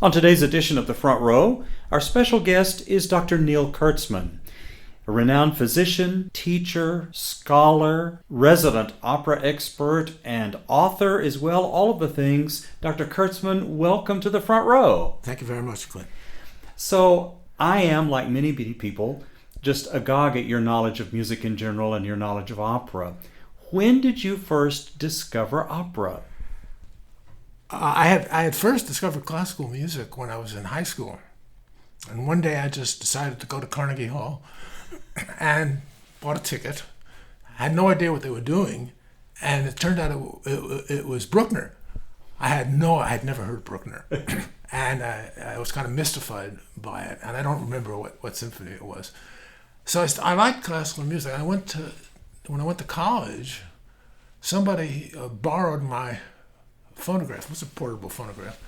On today's edition of The Front Row, our special guest is Dr. Neil Kurtzman, a renowned physician, teacher, scholar, resident opera expert, and author as well, all of the things. Dr. Kurtzman, welcome to The Front Row. Thank you very much, Clint. So I am, like many people, just agog at your knowledge of music in general and your knowledge of opera. When did you first discover opera? I had first discovered classical music when I was in high school. And one day I just decided to go to Carnegie Hall and bought a ticket. I had no idea what they were doing. And it turned out it was Bruckner. I had never heard Bruckner. And I was kind of mystified by it. And I don't remember what symphony it was. So I liked classical music. When I went to college, somebody borrowed my phonograph. It was a portable phonograph.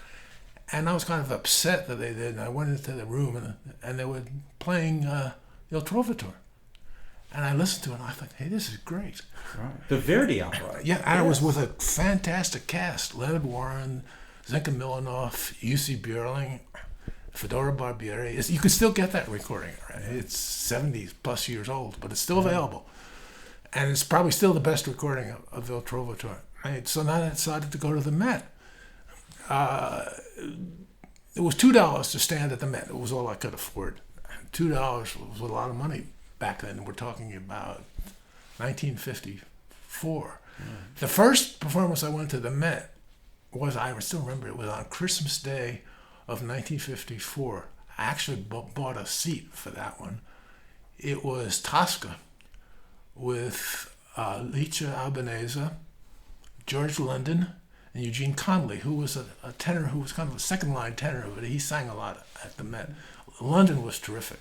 And I was kind of upset that they did. And I went into the room and they were playing Il Trovatore. And I listened to it and I thought, hey, this is great. Right. The Verdi opera. Yeah, and it was with a fantastic cast. Leonard Warren, Zenka Milanov, Jussi Björling, Fedora Barbieri. You can still get that recording. Right? It's 70 plus years old, but it's still available. And it's probably still the best recording of Il Trovatore. Right? So then I decided to go to the Met. It was $2 to stand at the Met. It was all I could afford. $2 was a lot of money back then. We're talking about 1954. The first performance I went to the Met was, I still remember, it was on Christmas Day of 1954. I actually bought a seat for that one. It was Tosca with Licia Albanese, George London, and Eugene Connolly, who was a tenor who was kind of a second-line tenor, but he sang a lot at the Met. London was terrific.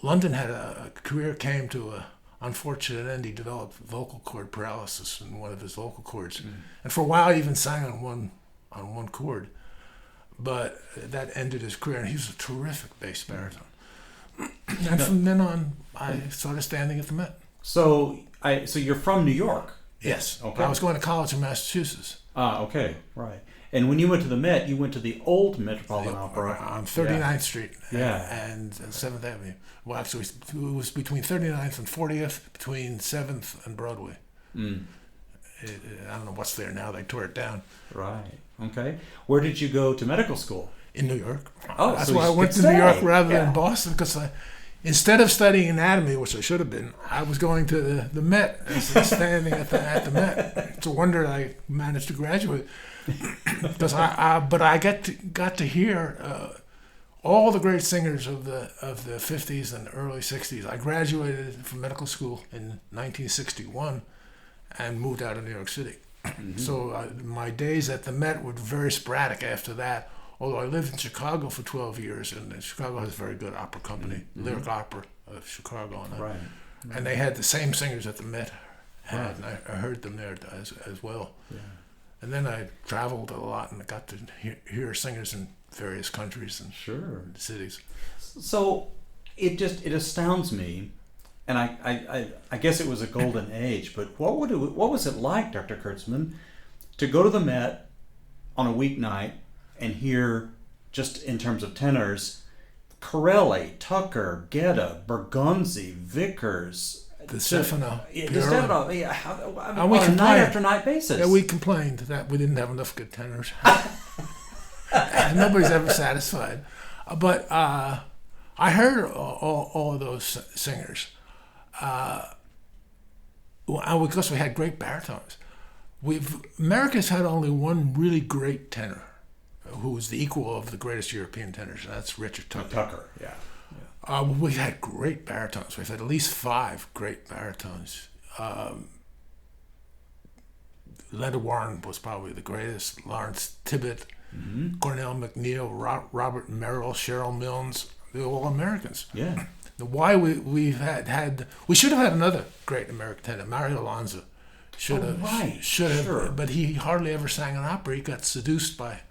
London had a career, came to an unfortunate end. He developed vocal cord paralysis in one of his vocal cords. And for a while, he even sang on one chord. But that ended his career, and he was a terrific bass baritone. And from then on, I started standing at the Met. So you're from New York? Yes. Okay. I was going to college in Massachusetts. Okay, right. And when you went to the Met, you went to the old Metropolitan Opera. On 39th Street and 7th Avenue. Well, actually, it was between 39th and 40th, between 7th and Broadway. I don't know what's there now. They tore it down. Right. Okay. Where did you go to medical school? In New York. Oh, that's so why I went to New York rather than Boston, because instead of studying anatomy, which I should have been, I was going to the Met and standing at the Met. It's a wonder I managed to graduate, because but I got to hear all the great singers of the 50s and early 60s. I graduated from medical school in 1961 and moved out of New York City. So my days at the Met were very sporadic after that. Although I lived in Chicago for 12 years, and Chicago has a very good opera company, Lyric Opera of Chicago, and they had the same singers that the Met had, and I heard them there as well. Yeah. And then I traveled a lot, and I got to hear singers in various countries and cities. So it astounds me, and I guess it was a golden age. But what was it like, Dr. Kurtzman, to go to the Met on a weeknight and hear, just in terms of tenors, Corelli, Tucker, Gedda, Bergonzi, Vickers, De Stefano, on a night after night basis. Yeah, we complained that we didn't have enough good tenors. Nobody's ever satisfied. But I heard all of those singers. Because we had great baritones. America's had only one really great tenor, who was the equal of the greatest European tenors, and that's Richard Tucker. We've had great baritones. We've had at least 5 great baritones. Leonard Warren was probably the greatest. Lawrence Tibbett, Cornell McNeil, Robert Merrill, Cheryl Milnes, they're all Americans. Yeah. Why we should have had another great American tenor, Mario Lanza. Should have, but he hardly ever sang an opera. He got seduced by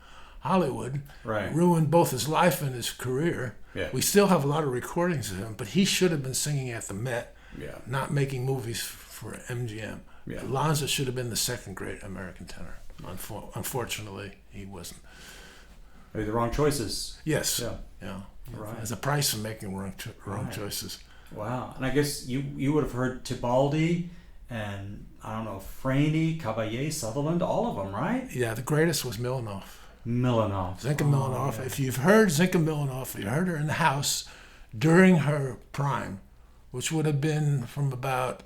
Hollywood, ruined both his life and his career. Yeah. We still have a lot of recordings of him, but he should have been singing at the Met, not making movies for MGM. Yeah. Lanza should have been the second great American tenor. Unfortunately, he wasn't. Maybe the wrong choices. Yes. Yeah. Yeah. Right. There's a price for making wrong choices. Wow. And I guess you would have heard Tibaldi and, I don't know, Franey, Caballé, Sutherland, all of them, right? Yeah, the greatest was Milanov. Zinka Milanov. Yeah. If you've heard Zinka Milanov, you heard her in the house during her prime, which would have been from about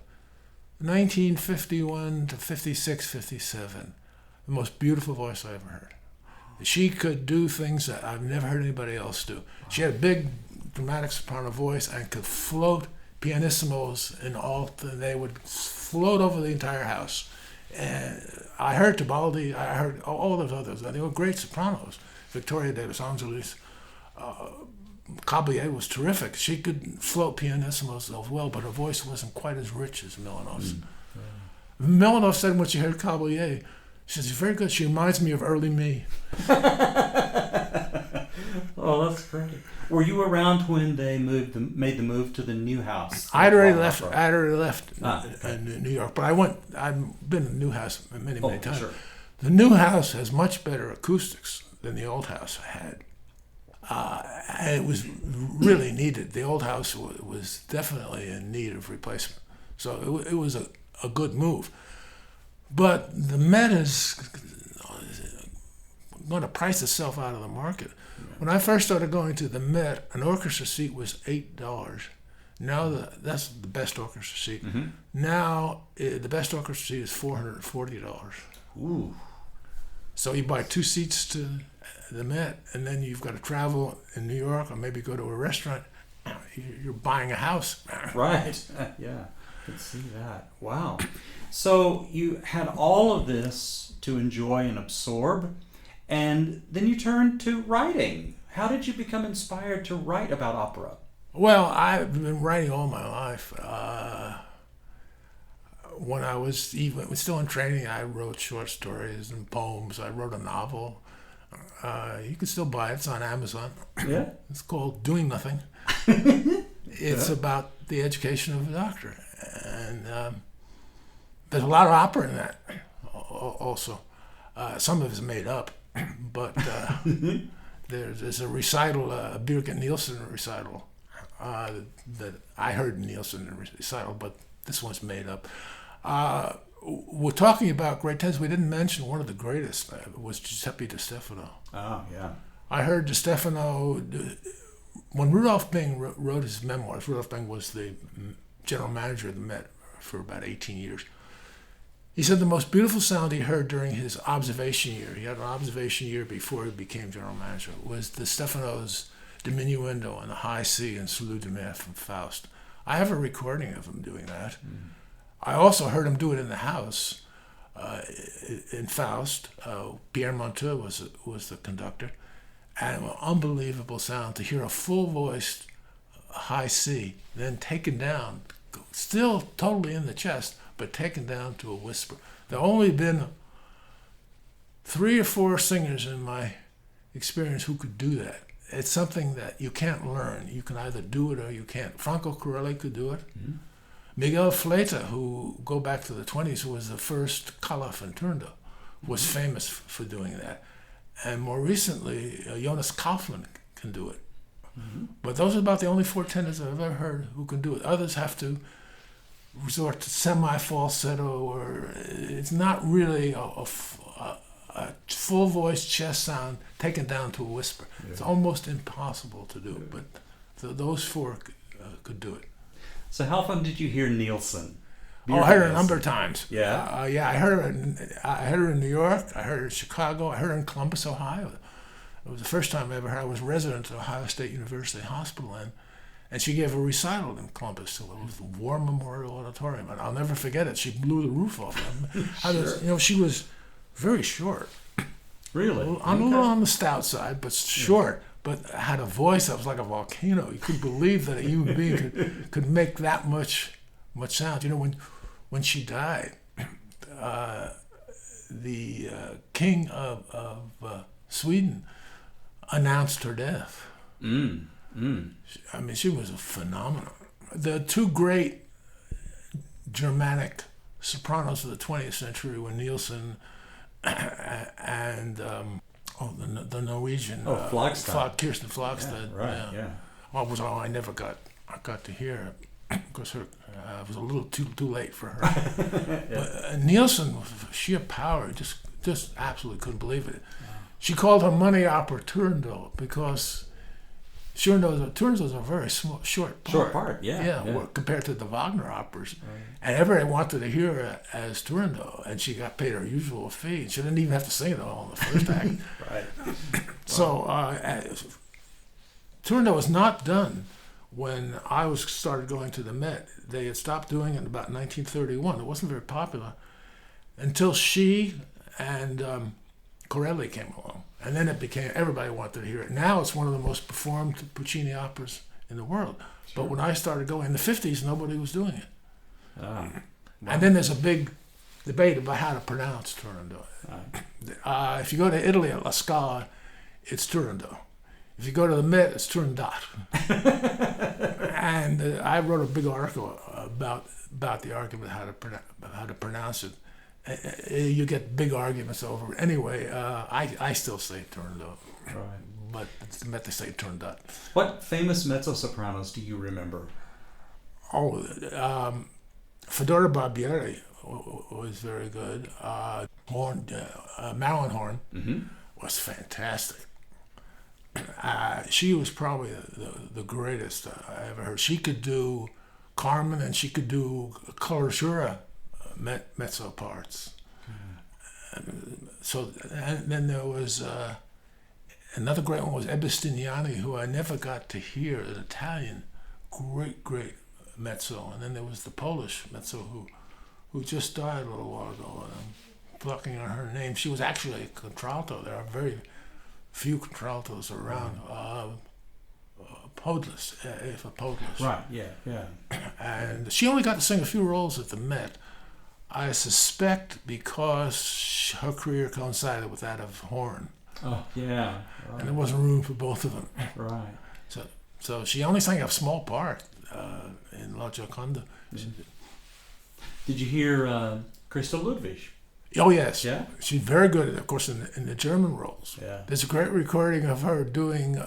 1951 to 56, 57. The most beautiful voice I ever heard. She could do things that I've never heard anybody else do. She had a big dramatic soprano voice and could float pianissimos in alt, and they would float over the entire house. And I heard Tibaldi, I heard all those others. They were great sopranos. Victoria Davis Angelis. Caballé was terrific. She could float pianissimos as well, but her voice wasn't quite as rich as Milanov's. Milanov said when she heard Caballé, she said, "She's very good. She reminds me of early me." Oh, that's great. Were you around when they made the move to the new house? I'd already left Okay. New York, but I've been in the new house many times. Sure. The new house has much better acoustics than the old house had. And it was really needed. The old house was definitely in need of replacement. So it was a good move. But the Met is going to price itself out of the market. When I first started going to the Met, an orchestra seat was $8. Now that's the best orchestra seat. Mm-hmm. Now the best orchestra seat is $440. Ooh. So you buy 2 seats to the Met, and then you've got to travel in New York or maybe go to a restaurant. You're buying a house. Right. Yeah. I can see that. Wow. So you had all of this to enjoy and absorb, and then you turned to writing. How did you become inspired to write about opera? Well, I've been writing all my life. When I was still in training, I wrote short stories and poems. I wrote a novel. You can still buy it. It's on Amazon. Yeah. It's called Doing Nothing. It's about the education of a doctor. And there's a lot of opera in that also. Some of it's made up. But there's a recital, a Birgit Nielsen recital, that I heard Nielsen recital, but this one's made up. We're talking about great tenors. We didn't mention one of the greatest was Giuseppe Di Stefano. Oh, yeah. I heard Di Stefano, when Rudolph Bing wrote his memoirs. Rudolph Bing was the general manager of the Met for about 18 years. He said the most beautiful sound he heard during his observation year, he had an observation year before he became general manager, was Di Stefano's diminuendo on the high C in Salut de Mer from Faust. I have a recording of him doing that. Mm. I also heard him do it in the house in Faust. Pierre Monteux was the conductor. And an unbelievable sound to hear a full-voiced high C, then taken down, still totally in the chest, but taken down to a whisper. There have only been 3 or 4 singers in my experience who could do that. It's something that you can't learn. You can either do it or you can't. Franco Corelli could do it. Mm-hmm. Miguel Fleta, who go back to the 20s, who was the first Calaf in Turndal, was famous for doing that. And more recently, Jonas Kaufmann can do it. Mm-hmm. But those are about the only 4 tenors I've ever heard who can do it. Others have to resort to semi-falsetto, or it's not really a full voice chest sound taken down to a whisper. Yeah. It's almost impossible to do it, but those 4 could do it. So how often did you hear Nielsen? I heard her a number of times. Yeah? I heard her in New York. I heard her in Chicago. I heard her in Columbus, Ohio. It was the first time I ever heard. I was resident at Ohio State University Hospital, and she gave a recital in Columbus. So it was the War Memorial Auditorium, and I'll never forget it. She blew the roof off of me. She was very short. Really? A little on the stout side, but short. But had a voice that was like a volcano. You couldn't believe that a human being could make that much sound. When she died, the king of Sweden announced her death. I mean, she was a phenomenon. The 2 great Germanic sopranos of the 20th century were Nielsen and the Norwegian. Flagstad. Kirsten Flagstad. Yeah, right. Yeah. Well, I never got to hear it because it was a little too late for her. But Nielsen, sheer power, just absolutely couldn't believe it. She called her money opera Turandot because Turandot's a very short part. Short part, yeah. Compared to the Wagner operas. Right. And everybody wanted to hear her as Turandot, and she got paid her usual fee. She didn't even have to sing it all in the first act. Right. So Turandot was not done when I started going to the Met. They had stopped doing it in about 1931. It wasn't very popular until she and Corelli came along. And then it became, everybody wanted to hear it. Now it's one of the most performed Puccini operas in the world. Sure. But when I started going in the 50s, nobody was doing it. Wow. And then there's a big debate about how to pronounce Turandot. If you go to Italy at La Scala, it's Turandot. If you go to the Met, it's Turandot. And I wrote a big article about the argument how to pronounce it. You get big arguments over it. Anyway, I still say Turandot. Right. But it's the Met they say Turandot. What famous mezzo-sopranos do you remember? Oh, Fedora Barbieri was very good. Marilyn Horne was fantastic. She was probably the greatest I ever heard. She could do Carmen and she could do Coloratura mezzo parts. And then there was another great one was Ebistiniani, who I never got to hear, an Italian, great mezzo. And then there was the Polish mezzo who just died a little while ago. And I'm blocking on her name. She was actually a contralto. There are very few contraltos around. Podles, Eva Podles. Right, yeah. And she only got to sing a few roles at the Met. I suspect because her career coincided with that of Horn. Oh, yeah. Right. And there wasn't room for both of them. Right. So she only sang a small part in La Gioconda. Mm-hmm. Did you hear Christa Ludwig? Oh, yes. Yeah? She's very good, of course, in the German roles. Yeah. There's a great recording of her doing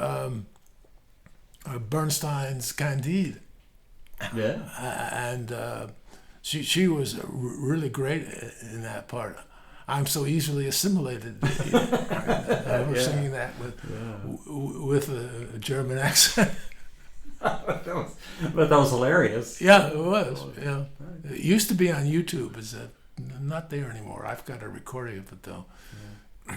Bernstein's Candide. Yeah. And she was really great in that part. I'm so easily assimilated. I was singing that with a German accent. But that was hilarious. Yeah, it was. Yeah, it used to be on YouTube. It's not there anymore. I've got a recording of it though. Yeah.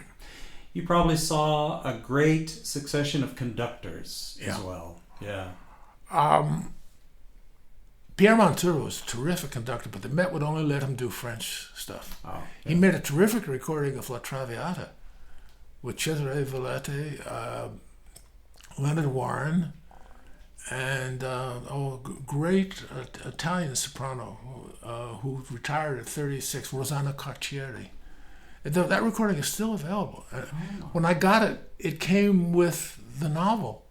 You probably saw a great succession of conductors as well. Yeah. Pierre Monteux was a terrific conductor, but the Met would only let him do French stuff. Oh, yeah. He made a terrific recording of La Traviata with Cesare Valletti, Leonard Warren, and great Italian soprano who retired at 36, Rosanna Carcieri. That recording is still available. When I got it, it came with the novel.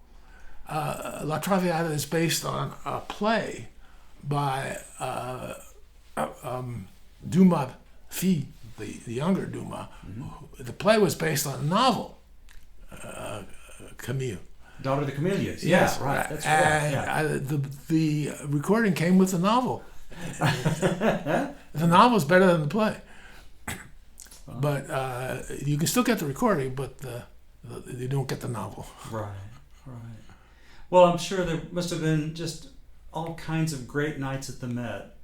La Traviata is based on a play by Dumas Fille, the younger Dumas. Mm-hmm. The play was based on a novel, Camille. Daughter of the Camellias. Yes, yeah, right. That's right. The recording came with the novel. The novel is better than the play. But you can still get the recording, but you don't get the novel. Right. Well, I'm sure there must have been just all kinds of great nights at the Met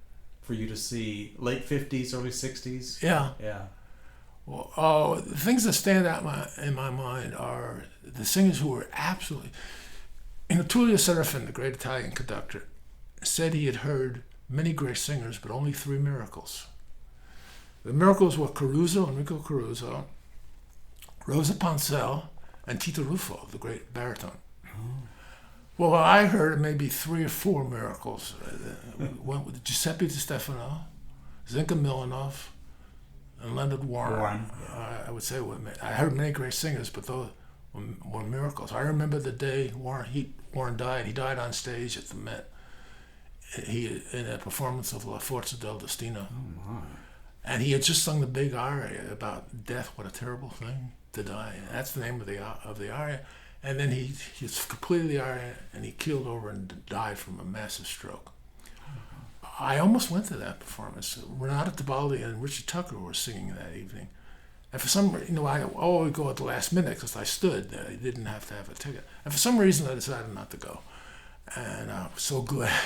for you to see. Late 50s, early 60s. Yeah. Well, the things that stand out in my mind are the singers who were absolutely... Tullio Serafin, the great Italian conductor, said he had heard many great singers, but only 3 miracles. The miracles were Enrico Caruso, Rosa Poncel, and Tito Ruffo, the great baritone. Well, I heard maybe 3 or 4 miracles. Went with Giuseppe Di Stefano, Zinka Milanov, and Leonard Warren. I would say I heard many great singers, but those were miracles. I remember the day Warren died. He died on stage at the Met. In a performance of La Forza del Destino. Oh my! And he had just sung the big aria about death. What a terrible thing to die. That's the name of the aria. And then he's completed the aria, and he keeled over and died from a massive stroke. I almost went to that performance. Renata Tebaldi and Richard Tucker were singing that evening. And for some reason, I always go at the last minute because I stood. I didn't have to have a ticket. And for some reason, I decided not to go. And I was so glad.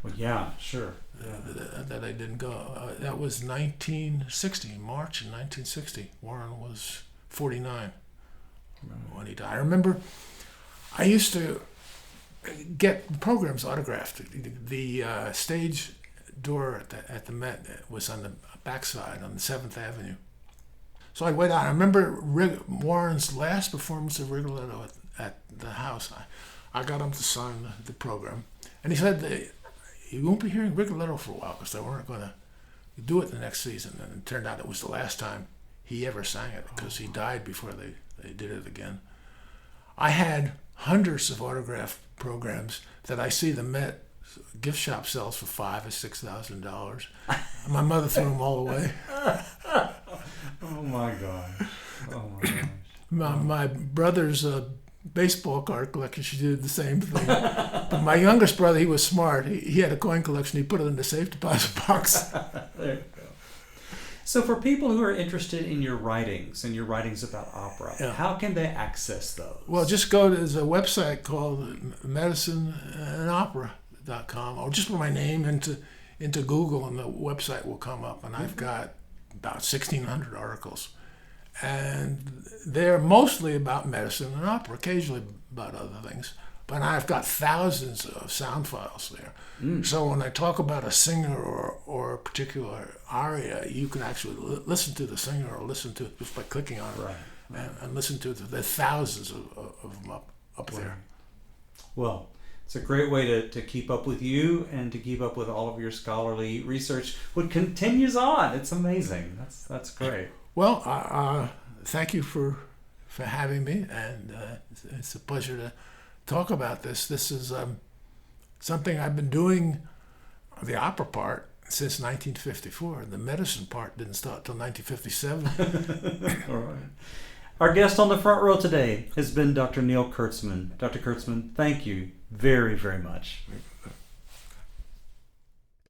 Well, yeah, sure. That I didn't go. That was 1960, March in 1960. Warren was 49 when he died. I remember I used to get programs autographed. The stage door at the Met was on the backside on the 7th Avenue. So I'd wait out. I remember Warren's last performance of Rigoletto at the house. I got him to sign the program. And he said, you won't be hearing Rigoletto for a while because they weren't going to do it the next season. And it turned out it was the last time he ever sang it because he died before they did it again. I had hundreds of autograph programs that I see the Met gift shop sells for $5,000 or $6,000. My mother threw them all away. Oh my gosh. Oh my gosh. My brother's baseball card collection, she did the same thing. But my youngest brother, he was smart. He had a coin collection. He put it in the safe deposit box. There you go. So for people who are interested in your writings and your writings about opera, how can they access those? Well, just go to, there's a website called medicineandopera.com, or just put my name into Google and the website will come up. And I've got about 1,600 articles. And they're mostly about medicine and opera, occasionally about other things. But I've got thousands of sound files there. So when I talk about a singer or a particular aria, you can actually listen to the singer or listen to it just by clicking on it and listen to it. There's thousands of them up there. Well, it's a great way to keep up with you and to keep up with all of your scholarly research, which continues on. It's amazing. That's great. Well, thank you for having me, and it's a pleasure to talk about this. This is something I've been doing, the opera part, since 1954. The medicine part didn't start till 1957. All right. Our guest on the front row today has been Dr. Neil Kurtzman. Dr. Kurtzman, thank you very, very much.